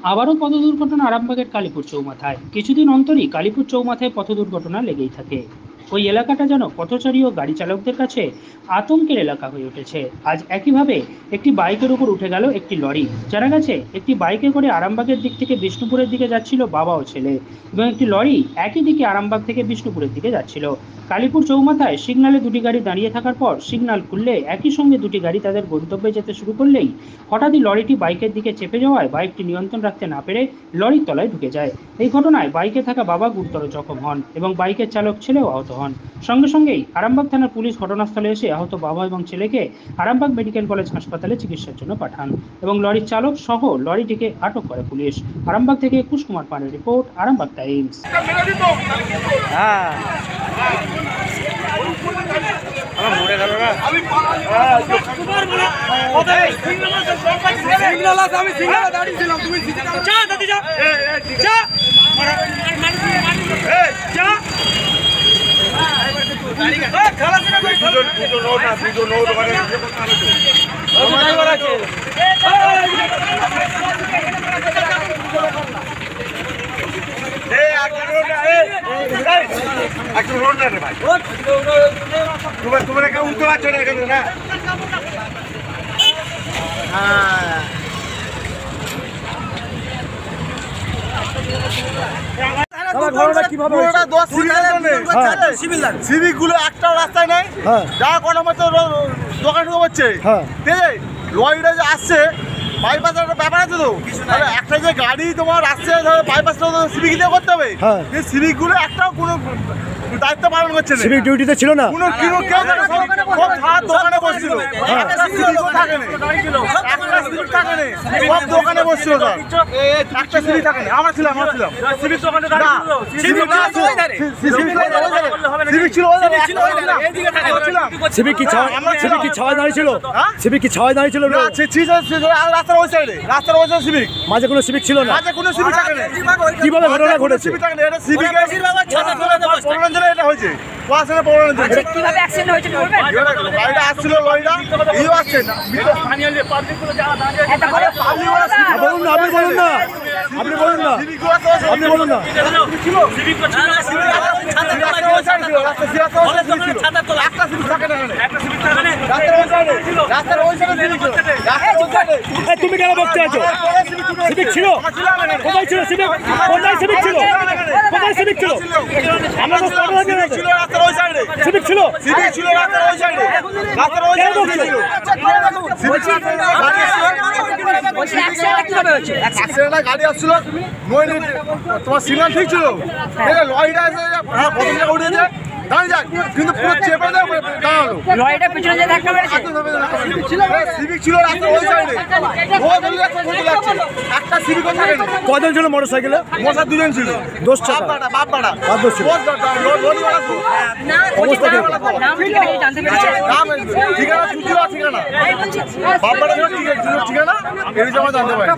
আবারও পথ দুর্ঘটনা আরামবাগের কালীপুর চৌমাথায়। কিছুদিন অন্তরই কালীপুর চৌমাথায় পথ দুর্ঘটনা লেগেই থাকে। ওই এলাকাটা যেন পথচারী ও গাড়ি চালকদের কাছে আতঙ্কের এলাকা হয়ে উঠেছে। আজ একইভাবে একটি বাইকের উপর উঠে গেল একটি লরি। জানা গেছে একটি বাইকে করে আরামবাগের দিক থেকে বিষ্ণুপুরের দিকে যাচ্ছিল বাবা ও ছেলে, এবং একটি লরি একই দিকে আরামবাগ থেকে বিষ্ণুপুরের দিকে যাচ্ছিল। কালীপুর চৌমাথায় সিগনালে দুটি গাড়ি দাঁড়িয়ে থাকার পর সিগন্যাল খুললে একই সঙ্গে দুটি গাড়ি তাদের গন্তব্যে যেতে শুরু করলেই হঠাৎই লরিটি বাইকের দিকে চেপে যাওয়ায় বাইকটি নিয়ন্ত্রণ রাখতে না পেরে লরির তলায় ঢুকে যায়। এই ঘটনায় বাইকে থাকা বাবা গুরুতর জখম হন এবং বাইকের চালক ছেলেও আহত হন। সঙ্গে সঙ্গেই আরামবাগ থানার পুলিশ ঘটনাস্থলে এসে আহত বাবা এবং ছেলেকে আরামবাগ মেডিকেল কলেজ হাসপাতালে চিকিৎসার জন্য পাঠান এবং লরির চালক সহ লরিটিকে আটক করে পুলিশ। আরামবাগ থেকে কুশ কুমার পানের রিপোর্ট, আরামবাগ টাইমস। তোমরা কেউ উঠতে পারছো না এখানে না। সিভিক গুলো একটাও রাস্তায় নেই, যা কোনো মতো দোকান হচ্ছে। ঠিক আছে, লরিটা যে আসছে বাইপাসের একটা ব্যাপার আছে তো, একটা যে গাড়ি তোমার আসছে বাইপাসটা সিভিক দিয়ে করতে হবে। সিভিক গুলো একটাও কোনো দায়িত্ব পালন করছে না, সিভিক ডিউটিতে ছিল না। কোনো কেউ দোকানে বসছিল, সব দোকানে বসছিল, একটা সিভিক থাকে না। আমরা ছিলাম সিভিক দোকানে সিভিক ছিল। সিভিক কি ছাওয়ায় দাঁড়িয়েছিল? সিভিক কি ছাওয়ায় দাঁড়িয়েছিল? রাস্তার ওই সাইডে, সিভিক মাঝে কোনো সিভিক ছিল না। মাঝে কোনো সিভিক থাকে না। কিভাবে ঘটনা ঘটেছে? সিভিক থাকে না, এটা সিভিক এটা হয়েছে। কিভাবে অ্যাক্সিডেন্ট হয়েছে বলবেন? গাড়িটা আসছিল, লরিটা ইও আসছে না। বলুন না, আপনি বলুন না, আপনি বলুন না, আপনি বলুন না। তুমি কেন বলতে আছো? সিভিক ছিল? কোথায় ছিল সিভিক? কোথায় সিভিক ছিল? কোথায় সিভিক ছিল? আমরা তো সিভিক ছিল। গাড়ি আসছিল, তোমার সিগন্যাল ঠিক ছিল, লরিটা প্রথম উঠেছে দাঁড়িয়ে যাক, কিন্তু পুরো চেপে দাঁড়ালো। লরিটা পিছনে যে ধাক্কা মেরেছে, সিভিক ছিল রাস্তার ওই সাইডে, একটা সিভিক থাকে না। কজন ছিল মোটরসাইকেলে? মশা দুজন ছিল, দোষ চাপা বাপ বাড়া দোষ ছিল। অবস্থা নাম ঠিকানা জানতে পেরেছে?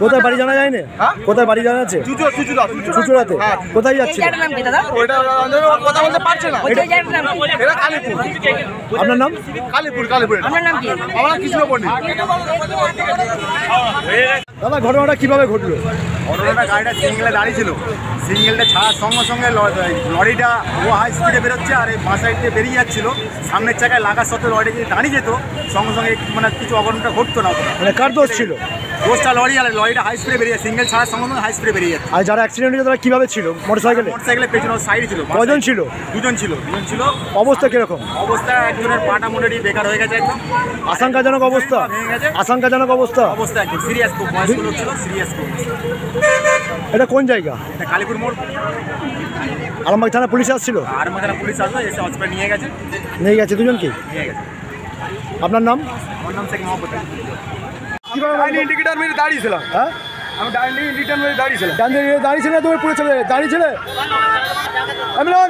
কোথায় বাড়ি জানা যায়নি? কোথায় বাড়ি জানা আছে? চুচুড়াতে। কোথায় যাচ্ছে? নাম কি দাদা? কথা বলতে পারছে না। এটা কালীপুর। আপনার নাম? কালীপুর। আপনার নাম কি? আমার কৃষ্ণ পণ্ডিত। দাদা, ঘটনাটা কিভাবে ঘটলো? ঘটনাটা, গাড়িটা সিঙ্গেলে দাঁড়িয়ে ছিল, সিঙ্গেলটা ছাড়ার সঙ্গে সঙ্গে লরিটা ও হাই স্পিডে বেরোচ্ছে আর এই বাঁ সাইড দিয়ে বেরিয়ে যাচ্ছিল। সামনের জায়গায় লাগার সত্ত্বেও লরিটা যদি দাঁড়িয়ে যেত সঙ্গে সঙ্গে মানে কিছু অঘটনটা ঘটতো না। মানে কার দোষ ছিল? দোষটা লরি, আর লরিটা হাই স্পিডে বেরিয়ে, সিঙ্গেল ছাড়ার সঙ্গে সঙ্গে হাই স্পিডে বেরিয়ে যাচ্ছে। আর যারা অ্যাক্সিডেন্ট হয়েছে তারা কিভাবে ছিল? মোটরসাইকেলের পেছনে সাইড ছিল। কজন ছিল? দুজন ছিল। অবস্থা কিরকম? অবস্থা একজনের পাটা মোটামুটি বেকার হয়ে গেছে, একদম আশঙ্কাজনক অবস্থা। আশঙ্কাজনক অবস্থা একদম সিরিয়াস, খুব বয়স্ক লোক ছিল, সিরিয়াস খুব। এটা কোন জায়গা? এটা কালীপুর মোড়। আরামবাগ থানা পুলিশ আসছিল? আরামবাগ থানা পুলিশ আসলো, এসে হসপিটাল নিয়ে গেছে দুজনকে। আপনার নাম? আমার নাম শেখ মোহাম্মদ। ইন্ডিকেটার মেরে দাঁড়িয়েছিলাম। হ্যাঁ, আমি ইন্ডিকেটার মেরে দাঁড়িয়েছিলাম। দাঁড়িয়েছিল না? তুমি পুরো চলে দাঁড়িয়েছিলে?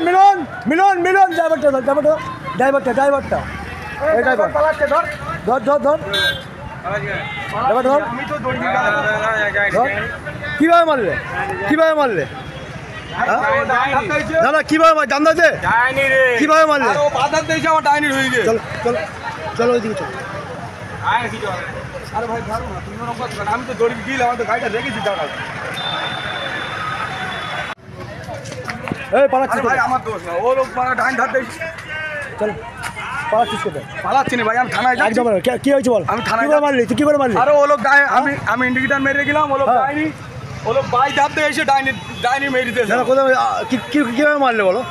মিলন ড্রাইভারটা এই ড্রাইভার ধর আমি তো দৌড়ি কিভাবে মারলে? দাদা কিভাবে জানতে কিভাবে মারলে? বাধার দিয়েছে, আমার ডাইনির হয়ে গেছে। চলো ওইদিকে চলো। আরে ভাই, আমি তো দৌড়ি গিয়ে আমার তো গাড়িটা রেখেছি। এই পালাচ্ছিস আরে ভাই কোথায়? আমার দোষ না ও লোক মানে ডাইন ধার দিয়ে চল পালাচ্ছিস কোথায়? পালাচ্ছি না ভাই আমি থানায় যাচ্ছি একদম কি হয়েছে বল? আমি থানায় কি করে মারলি? তুই কি করে মারলি? আরে ও লোক আমি ইন্ডিকেটার মেরে গেলাম ও লোক হ্যাঁ। ডাইনি ও লোক বাই ধার দিয়ে এসে ডাইনি মেরে দিয়েছে না কোথায় কিভাবে মারলে বলো?